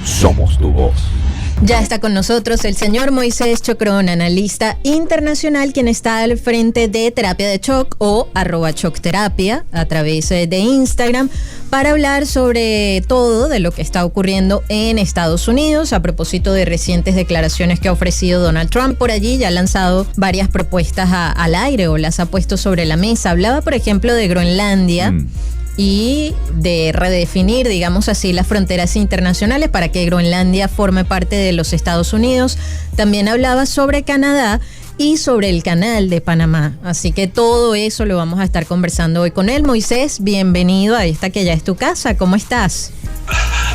Somos tu voz. Ya está con nosotros el señor Moisés Chocrón, analista internacional, quien está al frente de Terapia de Choc o @chocterapia a través de Instagram, para hablar sobre todo de lo que está ocurriendo en Estados Unidos a propósito de recientes declaraciones que ha ofrecido Donald Trump. Por allí ya ha lanzado varias propuestas al aire o las ha puesto sobre la mesa. Hablaba, por ejemplo, de Groenlandia. Y de redefinir, digamos así, las fronteras internacionales para que Groenlandia forme parte de los Estados Unidos. También hablaba sobre Canadá y sobre el canal de Panamá. Así que todo eso lo vamos a estar conversando hoy con él. Moisés, bienvenido a esta que ya es tu casa. ¿Cómo estás?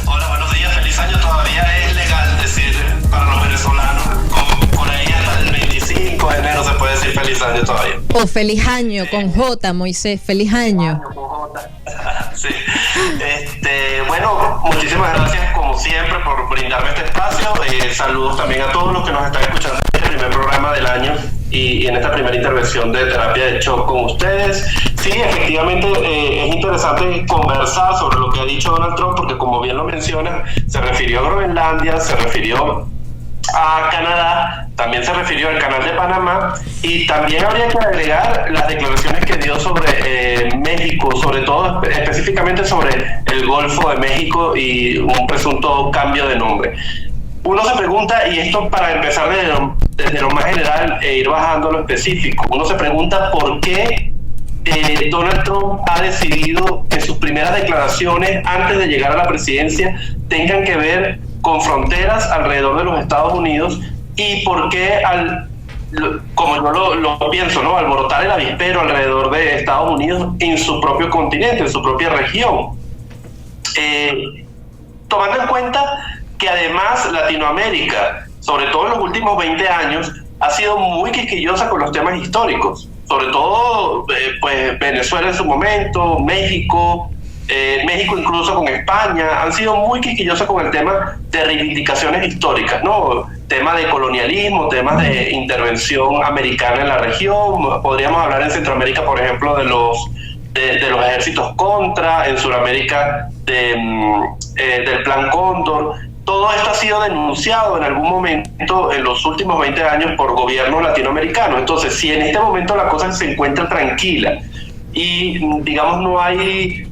Hola, buenos días. Feliz año. Todavía es legal decir para los venezolanos. Por ahí hasta el 25 de enero se puede decir feliz año todavía. O feliz año con J, Moisés. Feliz año. Sí. Bueno, muchísimas gracias como siempre por brindarme este espacio. Saludos también a todos los que nos están escuchando en este primer programa del año y en esta primera intervención de Terapia de Choc con ustedes. Sí, efectivamente es interesante conversar sobre lo que ha dicho Donald Trump, porque como bien lo menciona, se refirió a Groenlandia, se refirió a Canadá, también se refirió al canal de Panamá, y también habría que agregar las declaraciones que dio sobre México, sobre todo específicamente sobre el Golfo de México y un presunto cambio de nombre. Uno se pregunta, y esto para empezar desde lo más general e ir bajando a lo específico, uno se pregunta por qué Donald Trump ha decidido que sus primeras declaraciones antes de llegar a la presidencia tengan que ver con fronteras alrededor de los Estados Unidos, y por qué, como yo lo pienso, ¿no?, alborotar el avispero alrededor de Estados Unidos en su propio continente, en su propia región. Tomando en cuenta que además Latinoamérica, sobre todo en los últimos 20 años, ha sido muy quisquillosa con los temas históricos, sobre todo pues Venezuela en su momento, México incluso con España, han sido muy quisquillosos con el tema de reivindicaciones históricas, ¿no? Temas de colonialismo, temas de intervención americana en la región. Podríamos hablar en Centroamérica, por ejemplo, de los ejércitos contra, en Sudamérica del Plan Cóndor. Todo esto ha sido denunciado en algún momento en los últimos 20 años por gobiernos latinoamericanos. Entonces, si en este momento la cosa se encuentra tranquila y, digamos, no hay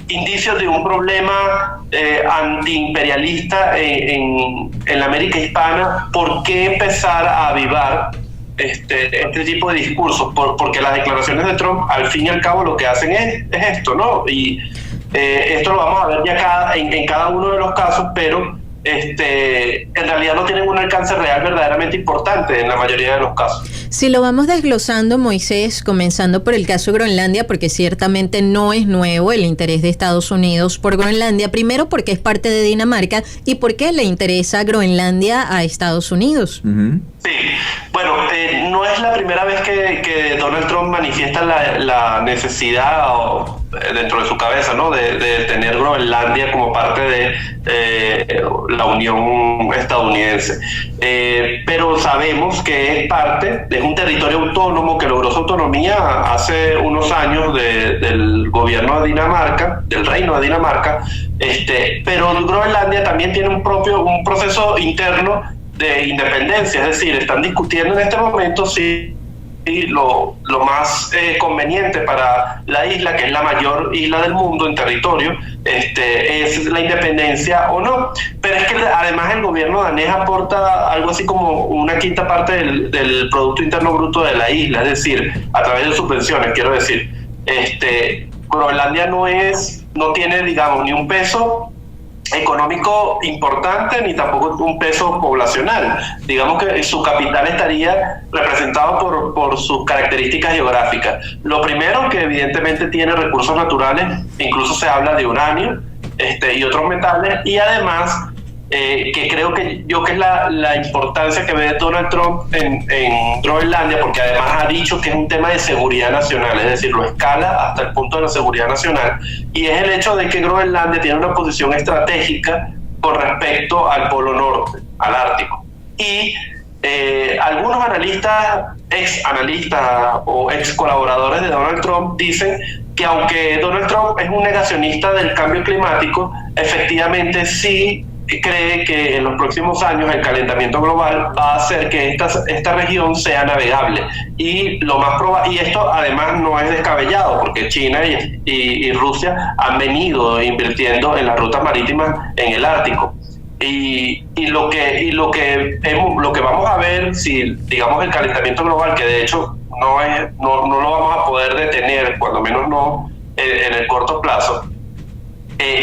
indicios de un problema antiimperialista en la América hispana, ¿por qué empezar a avivar este tipo de discursos? Porque las declaraciones de Trump, al fin y al cabo, lo que hacen es esto, ¿no? Y esto lo vamos a ver ya en cada uno de los casos, pero en realidad no tienen un alcance real verdaderamente importante en la mayoría de los casos. Si lo vamos desglosando, Moisés, comenzando por el caso Groenlandia, porque ciertamente no es nuevo el interés de Estados Unidos por Groenlandia, primero porque es parte de Dinamarca, y por qué le interesa Groenlandia a Estados Unidos. Uh-huh. Sí, bueno, no es la primera vez que Donald Trump manifiesta la necesidad dentro de su cabeza, ¿no?, de tener Groenlandia como parte de la Unión estadounidense. Pero sabemos que es un territorio autónomo que logró su autonomía hace unos años del gobierno de Dinamarca, del reino de Dinamarca, pero Groenlandia también tiene un proceso interno de independencia, es decir, están discutiendo en este momento si lo más conveniente para la isla, que es la mayor isla del mundo en territorio, es la independencia o no. Pero es que además el gobierno danés aporta algo así como una quinta parte del Producto Interno Bruto de la isla, es decir, a través de subvenciones, quiero decir. Groenlandia no tiene, digamos, ni un peso económico importante ni tampoco un peso poblacional. Digamos que su capital estaría representado por sus características geográficas. Lo primero, que evidentemente tiene recursos naturales, incluso se habla de uranio y otros metales, y además que creo que es la importancia que ve Donald Trump en Groenlandia, porque además ha dicho que es un tema de seguridad nacional, es decir, lo escala hasta el punto de la seguridad nacional, y es el hecho de que Groenlandia tiene una posición estratégica con respecto al Polo Norte, al Ártico. Y algunos ex analistas o ex colaboradores de Donald Trump dicen que aunque Donald Trump es un negacionista del cambio climático, efectivamente sí cree que en los próximos años el calentamiento global va a hacer que esta región sea navegable. Y lo más y esto además no es descabellado, porque China y Rusia han venido invirtiendo en las rutas marítimas en el Ártico. Y lo que vamos a ver, si digamos el calentamiento global, que de hecho no lo vamos a poder detener, cuando menos no en el corto plazo,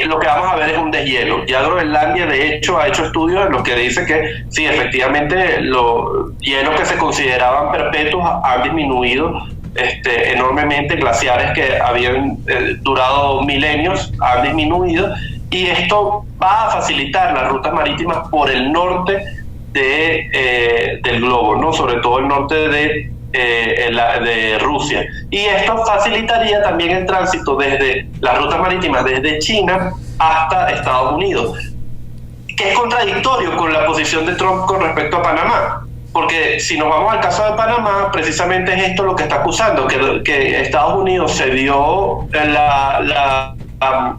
lo que vamos a ver es un deshielo. Ya Groenlandia de hecho ha hecho estudios en los que dice que sí, efectivamente los hielos que se consideraban perpetuos han disminuido enormemente. Glaciares que habían durado milenios han disminuido, y esto va a facilitar las rutas marítimas por el norte del globo, ¿no? Sobre todo el norte de Rusia. Y esto facilitaría también el tránsito desde las rutas marítimas desde China hasta Estados Unidos, que es contradictorio con la posición de Trump con respecto a Panamá. Porque si nos vamos al caso de Panamá, precisamente es esto lo que está acusando, que Estados Unidos se dio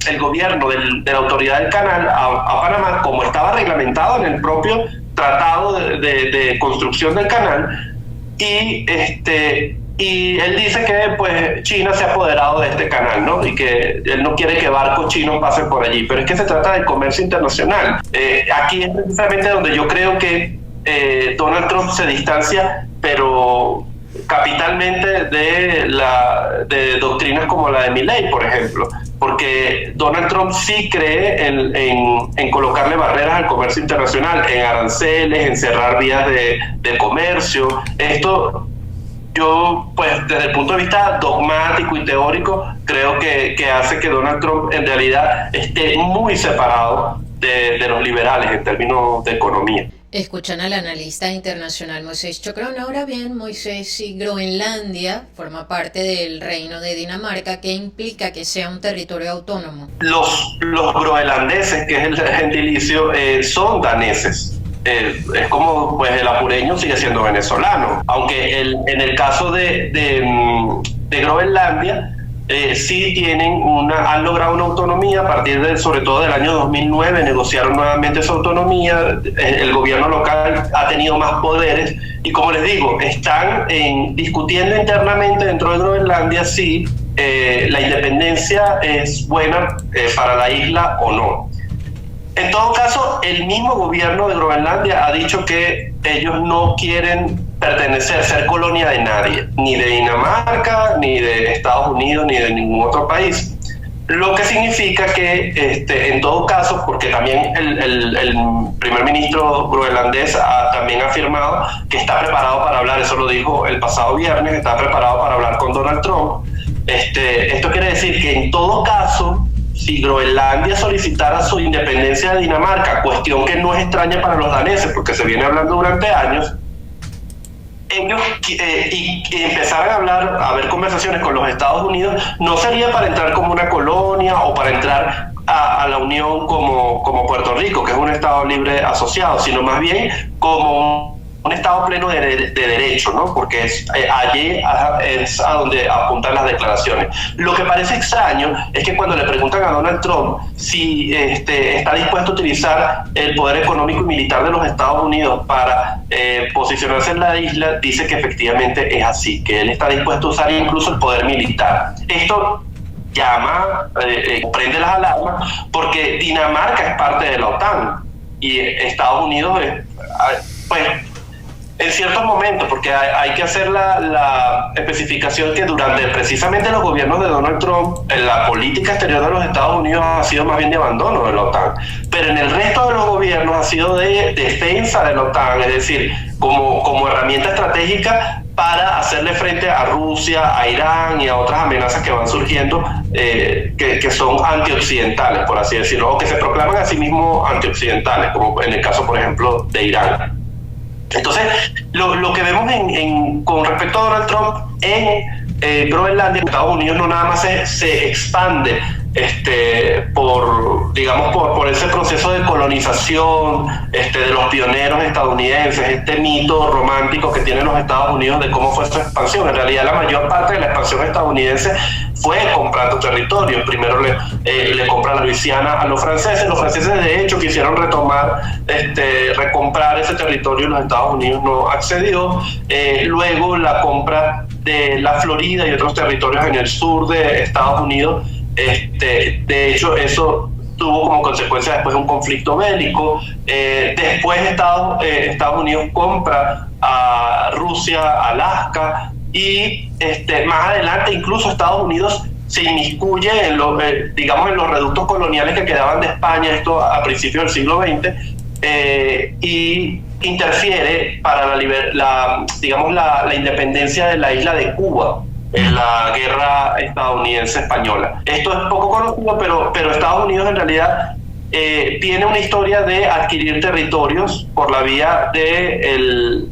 el gobierno de la autoridad del canal a Panamá, como estaba reglamentado en el propio tratado de construcción del canal, y él dice que pues China se ha apoderado de este canal, ¿no? Y que él no quiere que barcos chinos pasen por allí, pero es que se trata del comercio internacional. Aquí es precisamente donde yo creo que Donald Trump se distancia, pero capitalmente de doctrinas como la de Milley, por ejemplo, porque Donald Trump sí cree en colocarle barreras al comercio internacional, en aranceles, en cerrar vías de comercio. Esto, yo, pues, desde el punto de vista dogmático y teórico, creo que hace que Donald Trump en realidad esté muy separado de los liberales en términos de economía. Escuchan al analista internacional Moisés Chocrón. Ahora bien, Moisés, si Groenlandia forma parte del reino de Dinamarca, ¿qué implica que sea un territorio autónomo? Los groenlandeses, que es el gentilicio, son daneses. Es como pues el apureño sigue siendo venezolano, aunque en el caso de Groenlandia sí han logrado una autonomía a partir sobre todo del año 2009, negociaron nuevamente su autonomía. El gobierno local ha tenido más poderes y, como les digo, están discutiendo internamente dentro de Groenlandia si la independencia es buena para la isla o no. En todo caso, el mismo gobierno de Groenlandia ha dicho que ellos no quieren ser colonia de nadie, ni de Dinamarca, ni de Estados Unidos, ni de ningún otro país. Lo que significa que, en todo caso, porque también el primer ministro groenlandés también ha afirmado que está preparado para hablar, eso lo dijo el pasado viernes, está preparado para hablar con Donald Trump. Esto quiere decir que en todo caso, si Groenlandia solicitara su independencia de Dinamarca, cuestión que no es extraña para los daneses porque se viene hablando durante años, ellos y empezaran a haber conversaciones con los Estados Unidos, no sería para entrar como una colonia o para entrar a la Unión como Puerto Rico, que es un Estado libre asociado, sino más bien como un Estado pleno de derecho, ¿no? Porque allí es a donde apuntan las declaraciones. Lo que parece extraño es que cuando le preguntan a Donald Trump si está dispuesto a utilizar el poder económico y militar de los Estados Unidos para posicionarse en la isla, dice que efectivamente es así, que él está dispuesto a usar incluso el poder militar. Esto prende las alarmas, porque Dinamarca es parte de la OTAN y Estados Unidos pues en ciertos momentos, porque hay que hacer la especificación que durante precisamente los gobiernos de Donald Trump, la política exterior de los Estados Unidos ha sido más bien de abandono de la OTAN, pero en el resto de los gobiernos ha sido de defensa de la OTAN, es decir, como herramienta estratégica para hacerle frente a Rusia, a Irán y a otras amenazas que van surgiendo, que son antioccidentales, por así decirlo, o que se proclaman a sí mismos antioccidentales, como en el caso, por ejemplo, de Irán. Entonces, lo que vemos con respecto a Donald Trump en Groenlandia, Estados Unidos no nada más se expande por ese proceso de colonización, de los pioneros estadounidenses, este mito romántico que tienen los Estados Unidos de cómo fue su expansión. En realidad la mayor parte de la expansión estadounidense fue comprando territorios. Primero le compra la Luisiana a los franceses de hecho quisieron recomprar ese territorio y los Estados Unidos no accedió. Luego la compra de la Florida y otros territorios en el sur de Estados Unidos. De hecho, eso tuvo como consecuencia después un conflicto bélico. Después Estados Unidos compra a Rusia, Alaska, y más adelante incluso Estados Unidos se inmiscuye en los reductos coloniales que quedaban de España, esto a principios del siglo XX, y interfiere para la independencia de la isla de Cuba en la guerra estadounidense-española. Esto es poco conocido, pero Estados Unidos en realidad tiene una historia de adquirir territorios por la vía de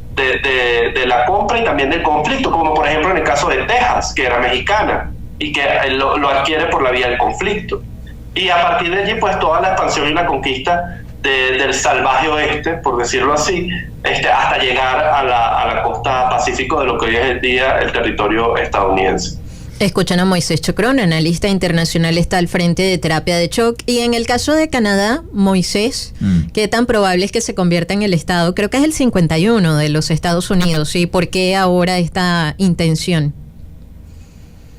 la compra y también del conflicto, como por ejemplo en el caso de Texas, que era mexicana, y que lo adquiere por la vía del conflicto. Y a partir de allí, pues toda la expansión y la conquista del salvaje oeste, por decirlo así, hasta llegar a la costa pacífico de lo que hoy es el día el territorio estadounidense. Escuchan a Moisés Chocrón, analista internacional, está al frente de Terapia de Shock. Y en el caso de Canadá, Moisés, ¿qué tan probable es que se convierta en el estado? Creo que es el 51 de los Estados Unidos. ¿Y por qué ahora esta intención?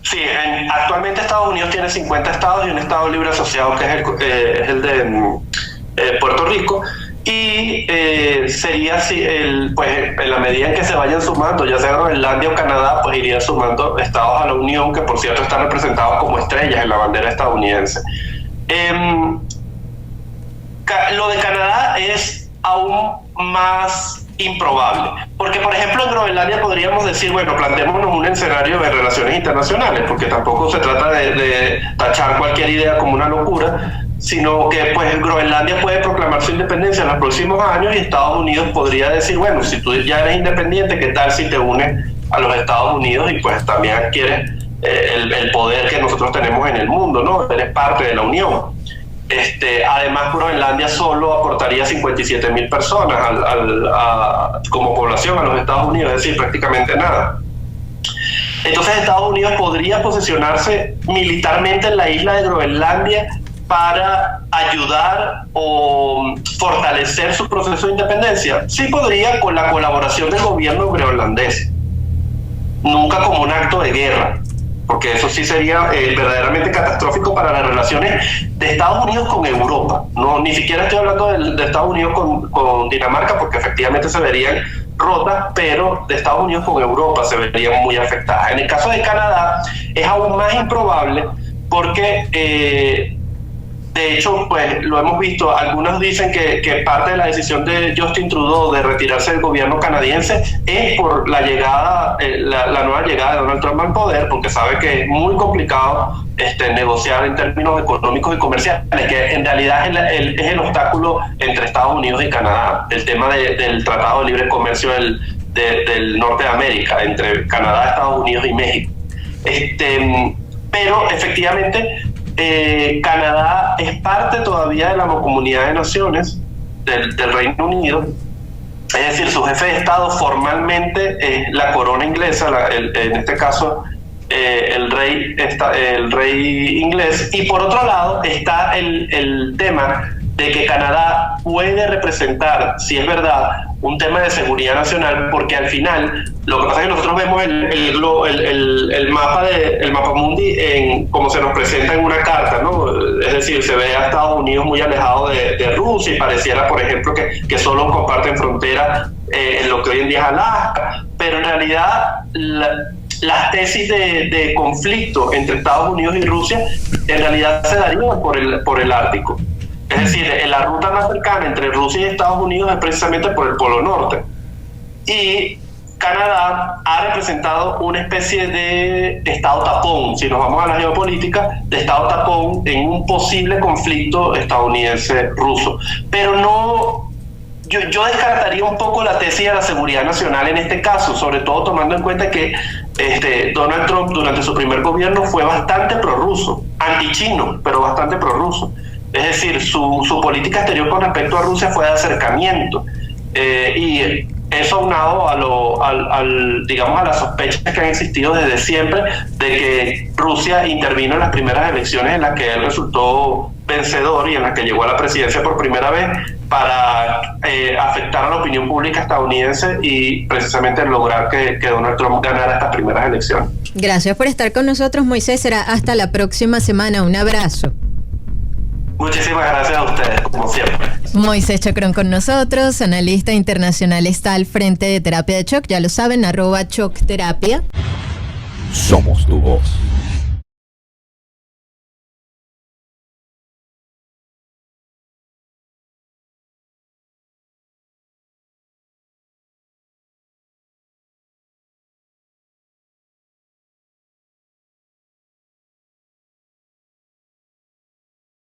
Sí, actualmente Estados Unidos tiene 50 estados y un estado libre asociado que es el de Puerto Rico. Y sería así, pues en la medida en que se vayan sumando, ya sea Groenlandia o Canadá, pues irían sumando estados a la Unión, que por cierto están representados como estrellas en la bandera estadounidense. Lo de Canadá es aún más improbable, porque por ejemplo en Groenlandia podríamos decir, bueno, planteémonos un escenario de relaciones internacionales, porque tampoco se trata de tachar cualquier idea como una locura, sino que pues Groenlandia puede proclamar su independencia en los próximos años y Estados Unidos podría decir, bueno, si tú ya eres independiente, ¿qué tal si te unes a los Estados Unidos y pues también adquieres el poder que nosotros tenemos en el mundo, ¿no? Eres parte de la Unión. Además, Groenlandia solo aportaría 57,000 personas como población a los Estados Unidos, es decir, prácticamente nada. Entonces Estados Unidos podría posicionarse militarmente en la isla de Groenlandia para ayudar o fortalecer su proceso de independencia. Sí podría, con la colaboración del gobierno groenlandés, nunca como un acto de guerra, porque eso sí sería verdaderamente catastrófico para las relaciones de Estados Unidos con Europa. No, ni siquiera estoy hablando de Estados Unidos con Dinamarca, porque efectivamente se verían rotas, pero de Estados Unidos con Europa se verían muy afectadas. En el caso de Canadá es aún más improbable porque de hecho, pues lo hemos visto, algunos dicen que parte de la decisión de Justin Trudeau de retirarse del gobierno canadiense es por la llegada, la nueva llegada de Donald Trump al poder, porque sabe que es muy complicado negociar en términos económicos y comerciales, que en realidad es el obstáculo entre Estados Unidos y Canadá, el tema del Tratado de Libre Comercio del Norte de América, entre Canadá, Estados Unidos y México. Pero efectivamente Canadá es parte todavía de la Comunidad de Naciones del Reino Unido, es decir, su jefe de Estado formalmente es la corona inglesa, en este caso el rey inglés, y por otro lado está el tema de que Canadá puede representar, si es verdad, un tema de seguridad nacional, porque al final lo que pasa es que nosotros vemos el mapa mundi como se nos presenta en una carta, ¿no? Es decir, se ve a Estados Unidos muy alejado de Rusia y pareciera, por ejemplo, que solo comparten frontera en lo que hoy en día es Alaska, pero en realidad las tesis de conflicto entre Estados Unidos y Rusia en realidad se darían por el Ártico. Es decir, la ruta más cercana entre Rusia y Estados Unidos es precisamente por el Polo Norte. Y Canadá ha representado una especie de estado tapón, si nos vamos a la geopolítica, de estado tapón en un posible conflicto estadounidense-ruso. Pero yo descartaría un poco la tesis de la seguridad nacional en este caso, sobre todo tomando en cuenta que Donald Trump durante su primer gobierno fue bastante prorruso, antichino, pero bastante prorruso. Es decir, su política exterior con respecto a Rusia fue de acercamiento. Y eso aunado digamos, a las sospechas que han existido desde siempre de que Rusia intervino en las primeras elecciones en las que él resultó vencedor y en las que llegó a la presidencia por primera vez para afectar a la opinión pública estadounidense y precisamente lograr que Donald Trump ganara estas primeras elecciones. Gracias por estar con nosotros, Moisés. Será hasta la próxima semana. Un abrazo. Muchísimas gracias a ustedes, como siempre. Moisés Chacrón con nosotros, analista internacional, está al frente de Terapia de Choc, ya lo saben, @chocterapia. Somos tu voz.